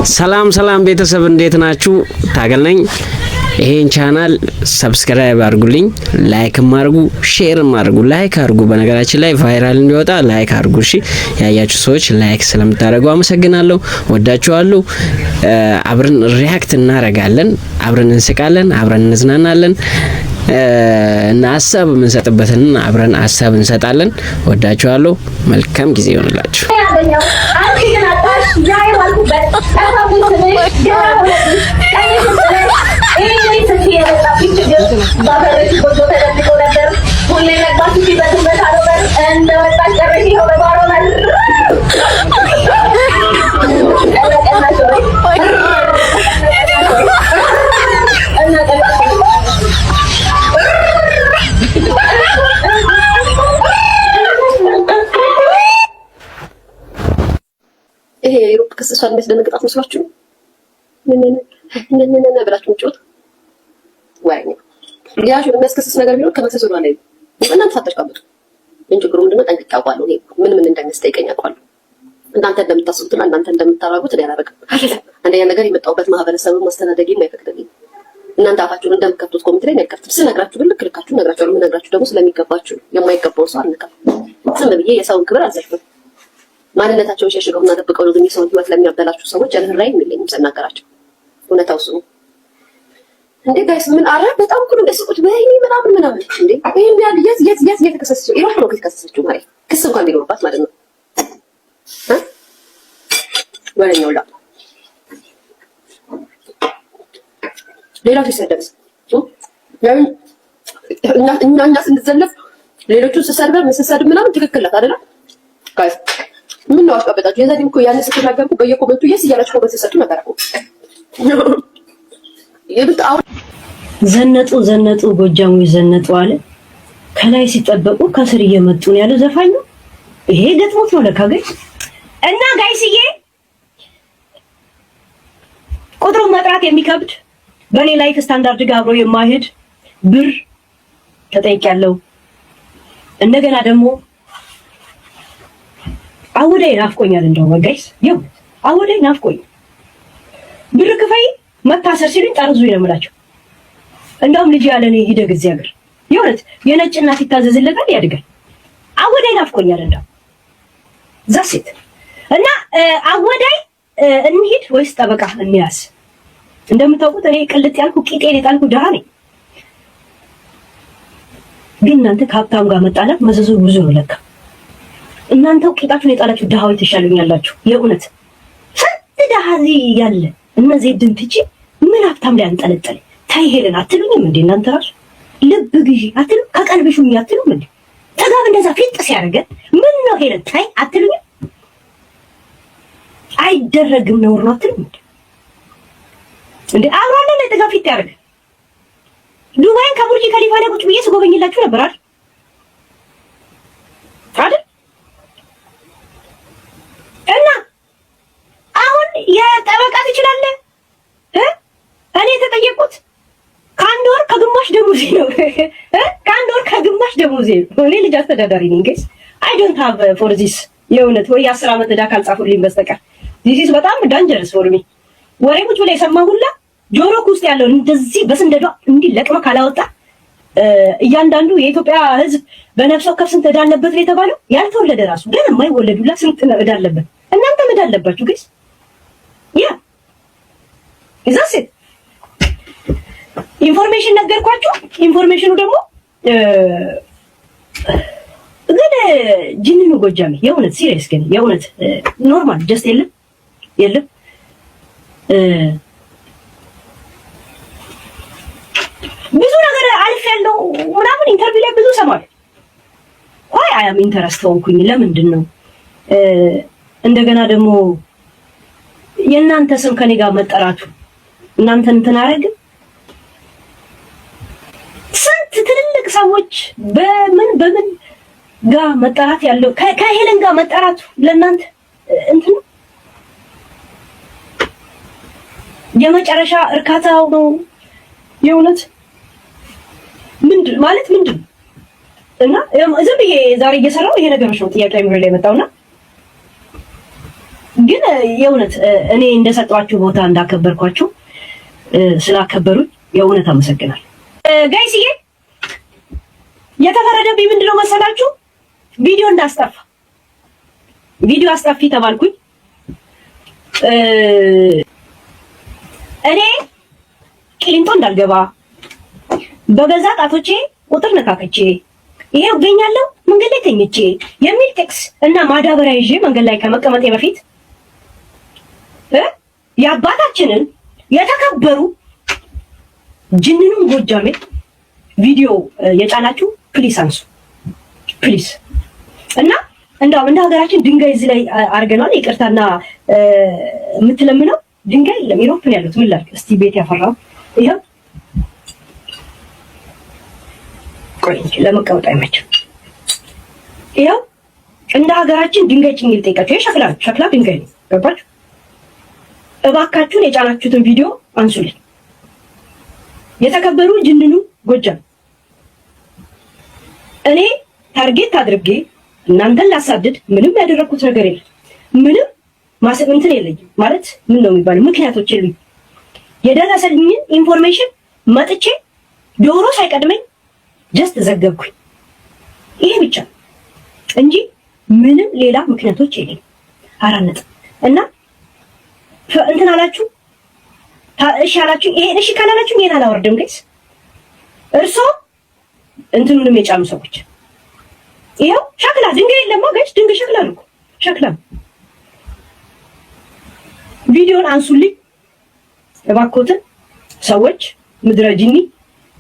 ሰላም ቤተሰብ እንዴት ናችሁ? ታገል ነኝ። ይሄን ቻናል ሰብስክራይብ አድርጉልኝ፣ ላይክም አድርጉ፣ ሼርም አድርጉ። ላይክ አድርጉ፣ በነገራችን ላይ ቫይራል እንዲወጣ ላይክ አድርጉ። እሺ ያያችሁ ሰዎች ላይክ ስለምታደርጉ አመሰግናለሁ። ወዳችኋለሁ። አብረን ሪያክት እናረጋለን፣ አብረን እንስቃለን፣ አብረን እንዝናናለን እና ሀሳብ የምንሰጥበትን አብረን ሀሳብ እንሰጣለን። ወዳችኋለሁ። መልካም ጊዜ ይሆንላችሁ። ይሄ የዩሮፕ ክስሷን የሚያስደነግጣት መስሏችሁ ነነ ብላችሁ ምጮት ወይኔ ያሹ የሚያስከስስ ነገር ቢሆን ከመክሰሱ ላይ ነው። እናንተ ሳታሽቃብጡ ምን ችግሩ ምንድነው? ጠንቅቄ አውቃለሁ። ምን እንደሚያስጠይቀኝ አውቃለሁ። እናንተ እንደምታስቡትና እናንተ እንደምታራጉት እኔ አላረግም። አንደኛ ነገር የመጣሁበት ማህበረሰብ ማስተናደጊም አይፈቅድልኝ። እናንተ አፋችሁን እንደምከፍቱት ኮሚቴ ላይ አይከፍትም። ስነግራችሁ ግን ልክልካችሁ ነግራችሁ ምን ነግራችሁ ደግሞ ስለሚገባችሁ የማይገባው ሰው አልነካም። ዝም ብዬ የሰውን ክብር አልዘልፍም። ማንነታቸውን ሸሽገውና ደብቀው ነው የሰውን ህይወት ለሚያበላችሁ ሰዎች ርህራሄ የለኝም ስናገራቸው። እውነታው እሱ ነው። እንዴ ጋይስ ምን አረ በጣም እኮ ነው ደስቁት በይኒ ምናምን እንዴ ይሄን ያህል የት የተከሰሰችው ኢራን ነው የተከሰሰችው ማለት ክስ እንኳን ቢኖርባት ማለት ነው ወለኛው ላ ሌላው ሲሰደብስ ያምን እና ስንዘለፍ ሌሎቹ ስሰድብ ምናምን ትክክል ናት አይደል ጋይስ? ምን ነው አስቀበጣችሁ? የዛሬም እኮ ያን ስትናገርኩ በየኮመንቱ እያላችሁ ኮመንት ሰጡ ነበር እኮ ዘነጡ ጎጃሙ ዘነጡ አለ። ከላይ ሲጠበቁ ከስር እየመጡ ነው ያለው ዘፋኙ። ይሄ ገጥሞት ነው ለካ ጋይስ። እና ጋይስዬ ቁጥሩን መጥራት የሚከብድ በኔ ላይፍ ስታንዳርድ ጋር አብሮ የማይሄድ ብር ተጠይቄያለሁ። እንደገና ደግሞ አውዴ ናፍቆኛል። እንደው ጋይስ ይው አውዴ ናፍቆኝ ብር ክፈይ መታሰር ሲሉኝ ጠርዙ ይለምላቸው። እንደውም ልጅ ያለኔ ሂደግ እዚህ ሀገር የእውነት የነጭ እናት ይታዘዝለታል ያድጋል። አወዳይ ናፍቆኛል እንደው ዛሴት እና አወዳይ እንሂድ ወይስ ጠበቃ እንያዝ? እንደምታውቁት እኔ ቅልጥ ያልኩ ቂጤን የጣልኩ ድሃ ነኝ። ግን እናንተ ከሀብታም ጋር መጣላት መዘዙ ብዙ ነው ለካ። እናንተው ቂጣችሁን የጣላችሁ ድሃዎች ትሻሉኛላችሁ። የእውነት ስንት ድሃ እዚህ ያለ እነዚህ ድንትጪ ምን ሀብታም ላይ አንጠለጠለ? ታይ ሄለን አትሉኝም እንዴ? እናንተ ራሱ ልብ ግዢ አትሉም? ከቀልብሹም አትሉም እንዴ? ተጋብ እንደዛ ፊት ሲያደርገን ምን ነው ሄለን ታይ አትሉኝም? አይደረግም ነው ነው አትሉም እንዴ? አብራና ላይ ተጋብ ፊት ያደርገ ዱባይን ከቡርጅ ከሊፋ ላይ ቁጭ ብዬ ስጎበኝላችሁ ነበር አይደል? እና አሁን የጠበቃ ትችላለህ? እኔ የተጠየቁት ከአንድ ወር ከግማሽ ደሞዜ ነው። ከአንድ ወር ከግማሽ ደሞዜ ነው። እኔ ልጅ አስተዳዳሪ ነኝ ጋይስ። አይ ዶንት ሃቭ ፎር ዚስ የእውነት ወይ 10 ዓመት ዕዳ ካልጻፉልኝ በስተቀር ዚስ ኢዝ በጣም ዳንጀረስ ፎር ሚ። ወሬ ቁጭ ብላ የሰማ ሁላ ጆሮክ ውስጥ ያለው እንደዚህ በስንደዷ እንዲህ ለቅመ ካላወጣ እያንዳንዱ የኢትዮጵያ ሕዝብ በነፍስ ወከፍ ስንት ዕዳ አለበት ነው የተባለው። ያልተወለደ ራሱ ገና የማይወለዱላ ስንት ዕዳ አለበት። እናንተም ዕዳ አለባችሁ ጋይስ። ያ ኢዛስ ኢንፎርሜሽን ነገርኳችሁ። ኢንፎርሜሽኑ ደግሞ ግን ጅንኑ ጎጃሜ የእውነት ሲሪየስ ግን የእውነት ኖርማል ጀስት የለም ብዙ ነገር አልፍ ያለው ምናምን ኢንተርቪው ላይ ብዙ ሰማለሁ። ዋይ አይ አም ኢንተረስት ሆንኩኝ። ለምንድን ነው እንደገና ደግሞ የእናንተ ስም ከኔ ጋር መጠራቱ እናንተ እንትን አደረግን። ስንት ትልልቅ ሰዎች በምን ጋር መጠራት ያለው ከሄለን ጋር መጠራቱ ለእናንተ እንትን የመጨረሻ እርካታው ነው የእውነት ምንድን እና ዝም ብዬ ዛሬ እየሰራው ይሄ ነገሮች ነው ጥያቄ አይምሮ ላይ መጣውና ግን የእውነት እኔ እንደሰጧችሁ ቦታ እንዳከበርኳችሁ ስላከበሩኝ የእውነት አመሰግናለሁ። ጋይስዬ የተፈረደብኝ ምንድነው መሰላችሁ? ቪዲዮ እንዳስጠፋ ቪዲዮ አስጠፊ ተባልኩኝ። እኔ ቂሊንጦ እንዳልገባ በገዛ ጣቶቼ ቁጥር ነካከቼ ይሄው እገኛለሁ መንገድ ላይ ተኝቼ የሚል ቴክስ እና ማዳበሪያ ይዤ መንገድ ላይ ከመቀመጤ በፊት የአባታችንን የተከበሩ ጅንኑን ጎጃሜ ቪዲዮ የጫናችሁ ፕሊስ አንሱ ፕሊስ። እና እንደው እንደ ሀገራችን ድንጋይ እዚህ ላይ አርገናል። ይቅርታና የምትለምነው ድንጋይ የለም። ኢሮፕ ነው ያሉት። ምን ላድርግ እስቲ ቤት ያፈራው ይሄው ቆይ ለመቀመጥ አይመችም። ይሄው እንደ ሀገራችን ድንጋይ ጭኝል ጠይቃችሁ ሸክላ ድንጋይ ነው። ገባችሁ? እባካችሁን የጫናችሁትን ቪዲዮ አንሱልኝ። የተከበሩ ጅንኑ ጎጃም እኔ ታርጌት አድርጌ እናንተን ላሳድድ ምንም ያደረኩት ነገር የለም። ምንም ማሰብንትን የለኝም ማለት ምን ነው የሚባለው ምክንያቶች የሉኝ። የደረሰልኝን ኢንፎርሜሽን መጥቼ ዶሮ ሳይቀድመኝ ጀስት ዘገብኩኝ። ይሄ ብቻ እንጂ ምንም ሌላ ምክንያቶች የለኝም። አራነጥ እና እንትን አላችሁ እሺ አላችሁ። ይሄ እሺ ካላላችሁ ይሄን አላወርድም ጋይስ። እርሶ እንትኑንም የጫኑ ሰዎች ይሄው ሸክላ ድንጋይ የለማ ጋይስ። ድንጋይ ሸክላ ነው ሸክላ። ቪዲዮን አንሱልኝ እባክዎትን ሰዎች። ምድረ ጂኒ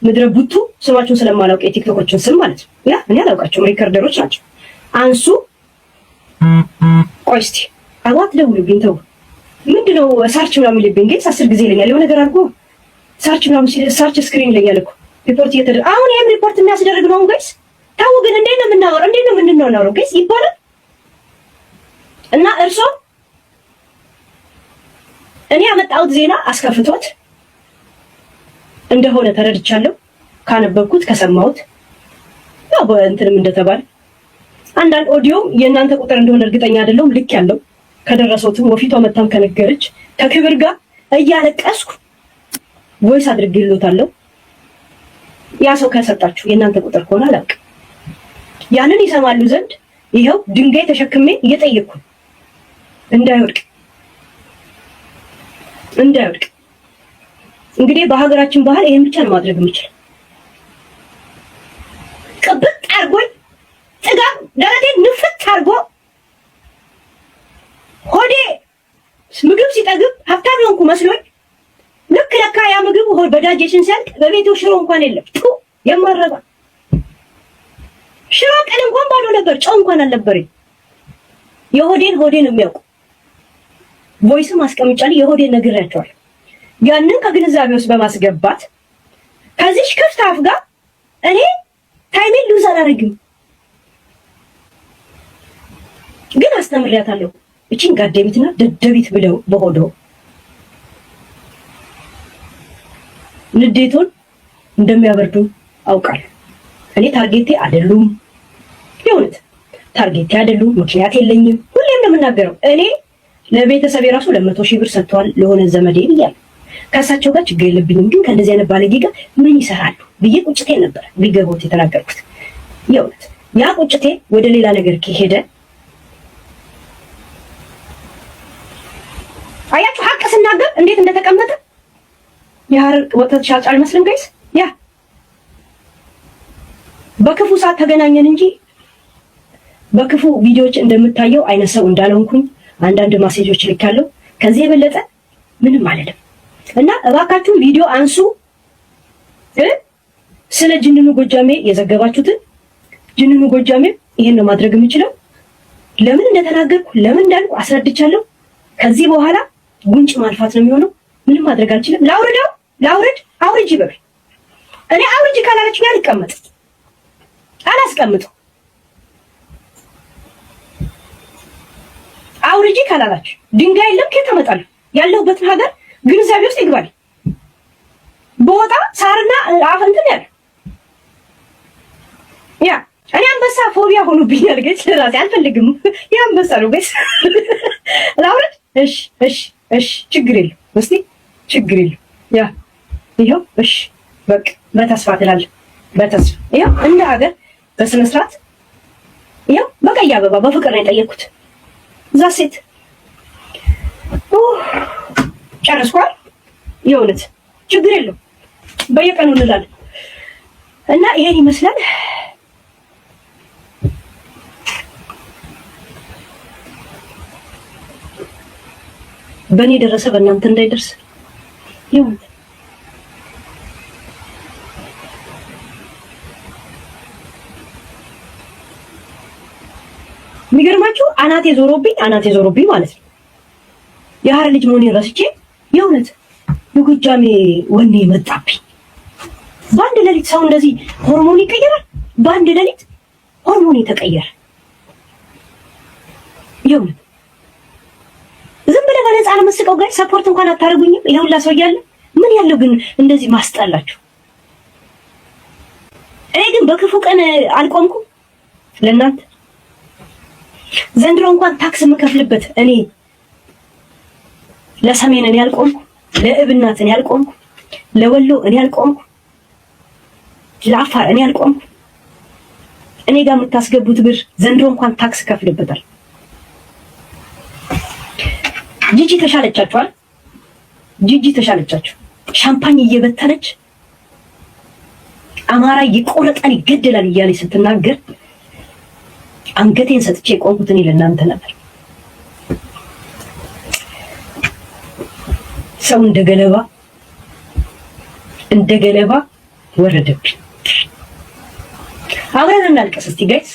ምድረ ቡቱ ስማችሁን ስለማላውቅ የቲክቶኮችን ስም ማለት ነው። ያ እኔ አላውቃቸውም፣ ሪከርደሮች ናቸው። አንሱ። ቆይ እስቲ አዋት ደውሉብኝ ተው። ምንድነው ሰርች ምናምን ይልብኝ ጋይስ 10 ጊዜ ይለኛል። የሆነ ነገር አድርጎ ሰርች ምናምን ሲል ሰርች ስክሪን ይለኛል እኮ ሪፖርት እየተደረገ አሁን ይሄም ሪፖርት የሚያስደርግ ነው ጋይስ። ታው ግን እንዴት ነው የምናወራው? እንዴት ነው የምንናወራው ጋይስ ይባላል። እና እርሶ እኔ ያመጣሁት ዜና አስከፍቶት እንደሆነ ተረድቻለሁ። ካነበብኩት ከሰማሁት ያው በእንትንም እንደተባለ አንዳንድ ኦዲዮም የእናንተ ቁጥር እንደሆነ እርግጠኛ አይደለሁም። ልክ ያለው ከደረሰውትም ወፊቷ መታም ከነገረች ከክብር ጋር እያለቀስኩ ቮይስ አድርጌልዎታለሁ። ያ ሰው ከሰጣችሁ የእናንተ ቁጥር ከሆነ አላውቅም። ያንን ይሰማሉ ዘንድ ይሄው ድንጋይ ተሸክሜ እየጠየቅኩ እንዳይወድቅ እንግዲህ በሀገራችን ባህል ይሄን ብቻ ነው ማድረግ የምችለው። ቅብጥ አርጎኝ ጥጋብ ደረቴን ንፍት አርጎ ሆዴ ምግብ ሲጠግብ ሀብታም ሆንኩ መስሎኝ ልክ ለካ ያ ምግብ ሆድ በዳጀሽን ሲያልቅ በቤቱ ሽሮ እንኳን የለም። የማረባ ሽሮ ቀን እንኳን ባዶ ነበር፣ ጨው እንኳን አልነበረኝ። የሆዴን የሚያውቁ ቮይስም አስቀምጫለሁ። የሆዴን ነግሬያቸዋለሁ። ያንን ከግንዛቤ ውስጥ በማስገባት ከዚህ ክፍት አፍ ጋር እኔ ታይሜን ሉዝ አላደርግም፣ ግን አስተምሪያታለሁ። እቺን ጋደቢትና ደደቢት ብለው በሆዶ ንዴቱን እንደሚያበርዱ አውቃለሁ። እኔ ታርጌቴ አይደሉም፣ የእውነት ታርጌቴ አይደሉም። ምክንያት የለኝም። ሁሌም እንደምናገረው እኔ ለቤተሰብ የራሱ 200,000 ብር ሰጥቷል ለሆነ ዘመዴ ብያለሁ። ከእሳቸው ጋር ችግር የለብኝም፣ ግን ከእንደዚህ አይነት ባለጌ ጋር ምን ይሰራሉ ብዬ ቁጭቴ ነበር ቢገቦት የተናገርኩት። የእውነት ያ ቁጭቴ ወደ ሌላ ነገር ከሄደ አያችሁ፣ ሀቅ ስናገር እንዴት እንደተቀመጠ የሐረር ወተት ሻጭ አልመስልም ጋይስ። ያ በክፉ ሰዓት ተገናኘን እንጂ በክፉ ቪዲዮዎች እንደምታየው አይነት ሰው እንዳልሆንኩኝ አንዳንድ ማሴጆች ልካለሁ። ከዚህ የበለጠ ምንም አይደለም። እና እባካችሁ ቪዲዮ አንሱ። ስለ ጅንኑ ጎጃሜ የዘገባችሁትን ጅንኑ ጎጃሜ ይሄን ነው ማድረግ የምችለው። ለምን እንደተናገርኩ ለምን እንዳልኩ አስረድቻለሁ። ከዚህ በኋላ ጉንጭ ማልፋት ነው የሚሆነው። ምንም ማድረግ አልችልም። ላውርድ አውርጅ በል። እኔ አውርጅ ካላለችኝ አልቀመጥ አላስቀምጠው። አውርጂ ካላላችሁ ድንጋይ የለም ከየት አመጣለሁ? ያለሁበትን ሀገር ግንዛቤ ውስጥ ይግባል። በወጣ ሳርና አፈንትን ያለ ያ እኔ አንበሳ ፎቢያ ሆኖብኛል። ገጭ ለራሴ አልፈልግም። የአንበሳ ነው ገጭ ላውረድ። እሺ ችግር የለም እስቲ ችግር የለም። ያ ይኸው እሺ በቃ በተስፋ ትላለህ። በተስፋ ይኸው እንደ ሀገር በስነ ስርዓት ይኸው በቀይ አበባ በፍቅር ነው የጠየኩት። እዛ ሴት ጨርሷል። የእውነት ችግር የለም በየቀኑ እንላለን እና ይሄን ይመስላል። በእኔ ደረሰ በእናንተ እንዳይደርስ የእውነት የሚገርማችሁ አናቴ ዞሮብኝ ማለት ነው። የሀረር ልጅ መሆኔን ረስቼ የእውነት የጎጃሜ ወኔ መጣብኝ። በአንድ ሌሊት ሰው እንደዚህ ሆርሞን ይቀየራል። በአንድ ሌሊት ሆርሞን ተቀየረ። የእውነት ዝም ብለህ በነፃ ነው የምትስቀው። ጋር ሰፖርት እንኳን አታደርጉኝም። ይሄ ሁላ ሰው እያለ ምን ያለው ግን እንደዚህ ማስጣላችሁ። እኔ ግን በክፉ ቀን አልቆምኩም ለእናንተ። ዘንድሮ እንኳን ታክስ የምከፍልበት እኔ ለሰሜን እኔ አልቆምኩ፣ ለእብናት እኔ አልቆምኩ፣ ለወሎ እኔ አልቆምኩ፣ ለአፋር እኔ አልቆምኩ። እኔ ጋር የምታስገቡት ብር ዘንድሮ እንኳን ታክስ ከፍልበታል። ጂጂ ተሻለቻችኋል። ጂጂ ተሻለቻችሁ። ሻምፓኝ እየበተነች አማራ ይቆረጣል ይገደላል እያለች ስትናገር አንገቴን ሰጥቼ ቆምኩት እኔ ለእናንተ ነበር። ሰው እንደ ገለባ ወረደብኝ። አብረን እናልቀስ እስቲ ጋይስ።